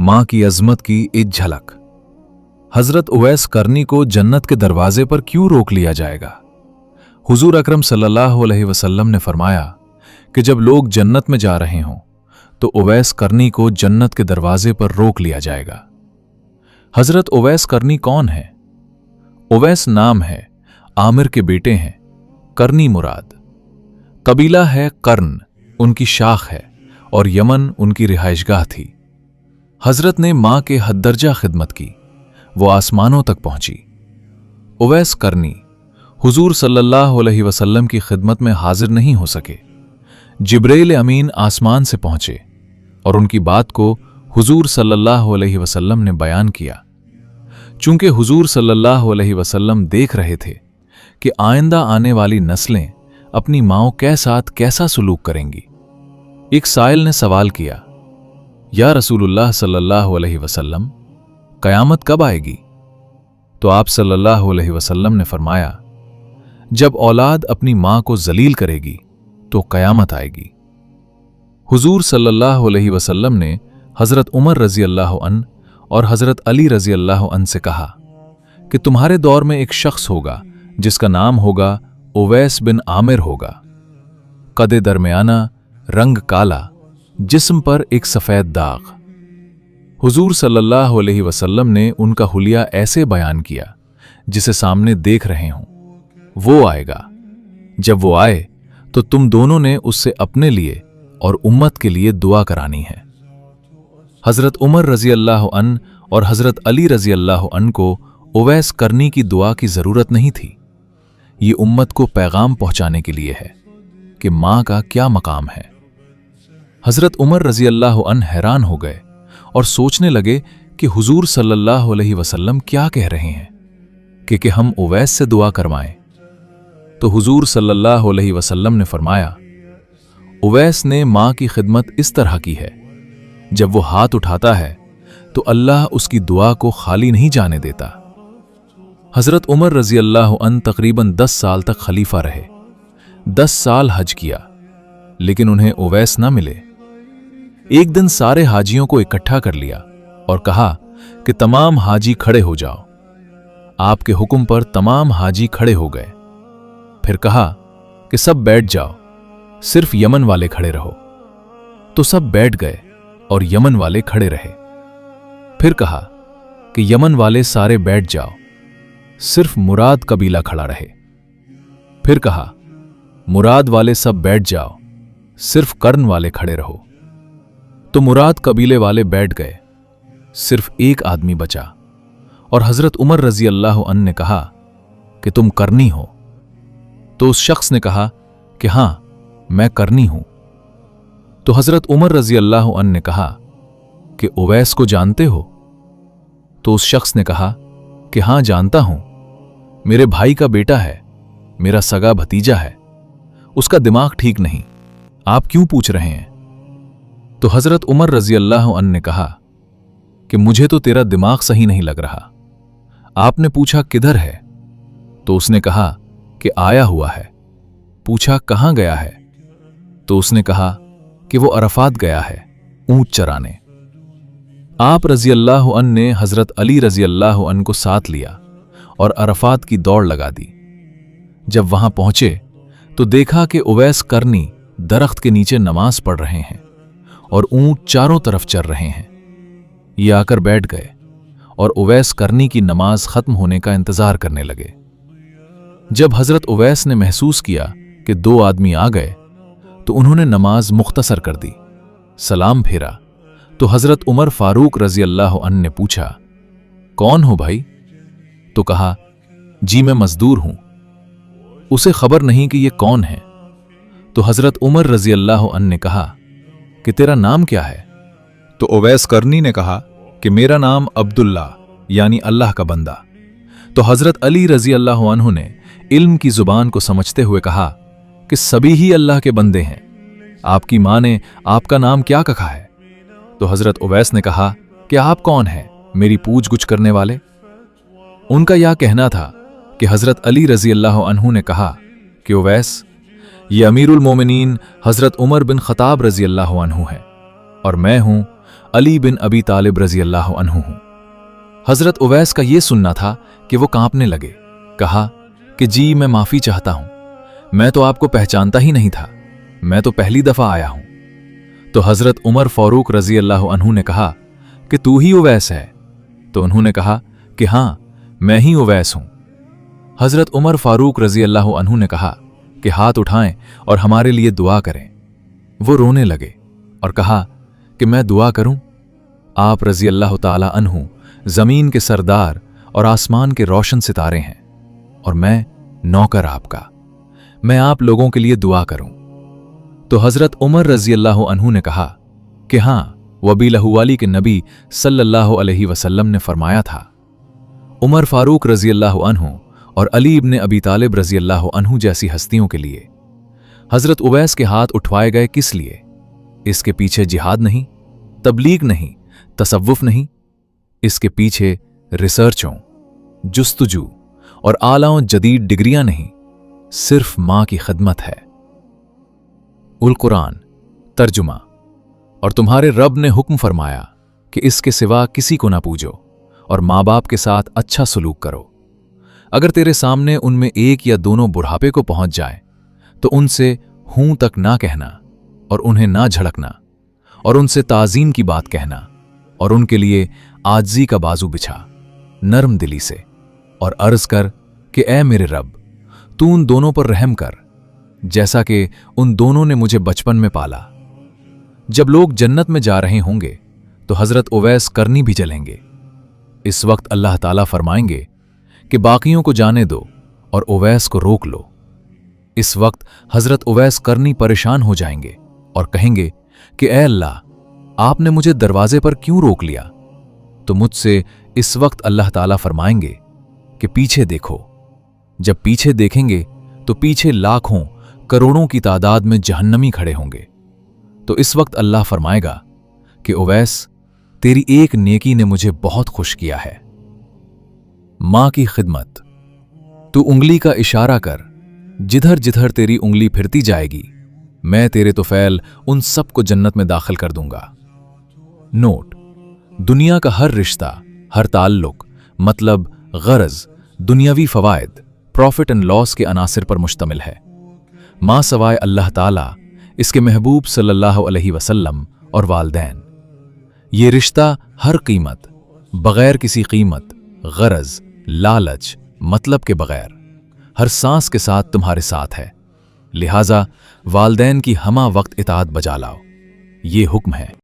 माँ की अजमत की एक झलक। हजरत उवैस करनी को जन्नत के दरवाजे पर क्यों रोक लिया जाएगा? हुजूर अकरम सल्लल्लाहु अलैहि वसल्लम ने फरमाया कि जब लोग जन्नत में जा रहे हों तो उवैस करनी को जन्नत के दरवाजे पर रोक लिया जाएगा। हजरत उवैस करनी कौन है? उवैस नाम है, आमिर के बेटे हैं, करनी मुराद। कबीला है कर्न, उनकी शाख है और यमन उनकी रिहाइशगाह थी। हजरत ने मां के हद्दर्जा खिदमत की, वो आसमानों तक पहुंची। उवैस करनी हुजूर सल्लल्लाहु अलैहि वसल्लम की खिदमत में हाजिर नहीं हो सके। जिब्रील अमीन आसमान से पहुंचे और उनकी बात को हुजूर सल्लल्लाहु अलैहि वसल्लम ने बयान किया। चूंकि हुजूर सल्लल्लाहु अलैहि वसल्लम देख रहे थे कि आइंदा आने वाली नस्लें अपनी माओं के साथ कैसा सलूक करेंगी, एक साइल ने सवाल किया, या रसूलुल्लाह सल्लल्लाहु अलैहि वसल्लम, कयामत कब आएगी? तो आप सल्लल्लाहु अलैहि वसल्लम ने फरमाया, जब औलाद अपनी मां को जलील करेगी तो कयामत आएगी। हुजूर सल्लल्लाहु अलैहि वसल्लम ने हजरत उमर रजी अल्लाह अन और हजरत अली रजी अल्लाह अन से कहा कि तुम्हारे दौर में एक शख्स होगा जिसका नाम होगा उवैस बिन आमिर होगा। कदे दरमियाना, रंग काला, जिस्म पर एक सफेद दाग। हुजूर सल्लल्लाहु अलैहि वसल्लम ने उनका हुलिया ऐसे बयान किया जिसे सामने देख रहे हों। वो आएगा, जब वो आए तो तुम दोनों ने उससे अपने लिए और उम्मत के लिए दुआ करानी है। हजरत उमर रजी अल्लाह अन और हजरत अली रजी अल्लाह अन को उवैस करनी की दुआ की जरूरत नहीं थी। ये उम्मत को पैगाम पहुंचाने के लिए है कि मां का क्या मकाम है। हजरत उमर रजी अल्लाह अन हैरान हो गए और सोचने लगे कि हुजूर सल्लल्लाहु अलैहि वसल्लम क्या कह रहे हैं कि हम उवैस से दुआ करवाएं। तो हुजूर सल्लल्लाहु अलैहि वसल्लम ने फरमाया, उवैस ने मां की खिदमत इस तरह की है, जब वो हाथ उठाता है तो अल्लाह उसकी दुआ को खाली नहीं जाने देता। हजरत उमर रजी अल्लाह अन तकरीबन 10 साल तक खलीफा रहे। 10 साल हज किया, लेकिन उन्हें उवैस न मिले। एक दिन सारे हाजियों को इकट्ठा कर लिया और कहा कि तमाम हाजी खड़े हो जाओ। आपके हुक्म पर तमाम हाजी खड़े हो गए। फिर कहा कि सब बैठ जाओ, सिर्फ यमन वाले खड़े रहो। तो सब बैठ गए और यमन वाले खड़े रहे। फिर कहा कि यमन वाले सारे बैठ जाओ, सिर्फ मुराद कबीला खड़ा रहे। फिर कहा मुराद वाले सब बैठ जाओ, सिर्फ कर्न वाले खड़े रहो। तो मुराद कबीले वाले बैठ गए, सिर्फ एक आदमी बचा और हजरत उमर रजी अल्लाह अन ने कहा कि तुम करनी हो। तो उस शख्स ने कहा कि हां, मैं करनी हूं। तो हजरत उमर रजी अल्लाह अन ने कहा कि उवैस को जानते हो? तो उस शख्स ने कहा कि हां, जानता हूं, मेरे भाई का बेटा है, मेरा सगा भतीजा है, उसका दिमाग ठीक नहीं, आप क्यों पूछ रहे हैं? तो हजरत उमर रजी अल्लाह अन ने कहा कि मुझे तो तेरा दिमाग सही नहीं लग रहा। आपने पूछा किधर है? तो उसने कहा कि आया हुआ है। पूछा कहां गया है? तो उसने कहा कि वो अरफात गया है ऊंट चराने। आप रजी अल्लाह अन ने हजरत अली रजी अल्लाह अन को साथ लिया और अरफात की दौड़ लगा दी। जब वहां पहुंचे तो देखा कि उवैस करनी दरख्त के नीचे नमाज पढ़ रहे हैं और ऊंट चारों तरफ चर रहे हैं। ये आकर बैठ गए और उवैस करनी की नमाज खत्म होने का इंतजार करने लगे। जब हजरत उवैस ने महसूस किया कि 2 आदमी आ गए तो उन्होंने नमाज मुख्तसर कर दी, सलाम फेरा। तो हजरत उमर फारूक रजी अल्लाह अन ने पूछा, कौन हो भाई? तो कहा, जी मैं मजदूर हूं। उसे खबर नहीं कि ये कौन है। तो हजरत उमर रजी अल्लाह अन ने कहा कि तेरा नाम क्या है? तो उवैस करनी ने कहा कि मेरा नाम अब्दुल्ला यानी अल्लाह का बंदा। तो हजरत अली रजी अल्लाह अन्हु ने इल्म की जुबान को समझते हुए कहा कि सभी ही अल्लाह के बंदे हैं। आपकी मां ने आपका नाम क्या कहा है? तो हजरत उवैस ने कहा कि आप कौन हैं, मेरी पूछ गुछ करने वाले? उनका यह कहना था कि हजरत अली रजी अल्लाह अन्हु ने कहा कि उवैस, ये अमीरुल मोमिनीन हजरत उमर बिन खताब रजी अल्लाह अन्हु हैं और मैं हूं अली बिन अबी तालिब रजी अल्लाह अन्हु हूं। हजरत उवैस का यह सुनना था कि वो कांपने लगे। कहा कि जी मैं माफी चाहता हूं, मैं तो आपको पहचानता ही नहीं था, मैं तो पहली दफा आया हूं। तो हजरत उमर फारूक रजी अल्लाह अन्हु ने कहा कि तू ही उवैस है? तो उन्होंने कहा कि हां मैं ही उवैस हूं। हजरत उमर फारूक रजी अल्लाह अन्हु ने कहा कि हाथ उठाएं और हमारे लिए दुआ करें। वो रोने लगे और कहा कि मैं दुआ करूं? आप रजी अल्लाह ताला अन्हु जमीन के सरदार और आसमान के रोशन सितारे हैं और मैं नौकर आपका, मैं आप लोगों के लिए दुआ करूं। तो हजरत उमर रजी अल्लाह अन्हु ने कहा कि हां, वबी लहुवाली के नबी सल्लल्लाहु अलैहि वसल्लम ने फरमाया था। उमर फारूक रजी अल्लाह अन्हु और अली इब्न अबी तालिब रजी अल्लाह अन्हु जैसी हस्तियों के लिए हजरत उवैस के हाथ उठवाए गए किस लिए? इसके पीछे जिहाद नहीं, तबलीग नहीं, तसव्वुफ नहीं, इसके पीछे रिसर्चों, जुस्तजू और आलाओं जदीद डिग्रियां नहीं, सिर्फ मां की खिदमत है। उल कुरान तर्जुमा। और तुम्हारे रब ने हुक्म फरमाया कि इसके सिवा किसी को ना पूजो और माँ बाप के साथ अच्छा सलूक करो। अगर तेरे सामने उनमें एक या दोनों बुढ़ापे को पहुंच जाए तो उनसे हूं तक ना कहना और उन्हें ना झड़कना और उनसे ताजीम की बात कहना और उनके लिए आजिज़ी का बाजू बिछा नरम दिली से और अर्ज कर कि ए मेरे रब, तू उन दोनों पर रहम कर जैसा कि उन दोनों ने मुझे बचपन में पाला। जब लोग जन्नत में जा रहे होंगे तो हजरत उवैस करनी भी जलेंगे। इस वक्त अल्लाह ताला फरमाएंगे कि बाकियों को जाने दो और उवैस को रोक लो। इस वक्त हजरत उवैस करनी परेशान हो जाएंगे और कहेंगे कि ए अल्लाह, आपने मुझे दरवाजे पर क्यों रोक लिया? तो मुझसे इस वक्त अल्लाह ताला फरमाएंगे कि पीछे देखो। जब पीछे देखेंगे तो पीछे लाखों करोड़ों की तादाद में जहन्नमी खड़े होंगे। तो इस वक्त अल्लाह फरमाएगा कि उवैस, तेरी एक नेकी ने मुझे बहुत खुश किया है। मां की खिदमत। तू उंगली का इशारा कर, जिधर जिधर तेरी उंगली फिरती जाएगी मैं तेरे तुफैल उन सब को जन्नत में दाखिल कर दूंगा। नोट: दुनिया का हर रिश्ता, हर ताल्लुक, मतलब गरज, दुनियावी फवायद, प्रॉफिट एंड लॉस के अनासिर पर मुश्तमिल है। मां सवाए अल्लाह ताला, इसके महबूब सल्लल्लाहु अलैहि वसल्लम और वालदैन। ये रिश्ता हर कीमत, बगैर किसी कीमत, गरज, लालच, मतलब के बगैर हर सांस के साथ तुम्हारे साथ है। लिहाजा वालदैन की हमा वक्त इताअत बजा लाओ, ये हुक्म है।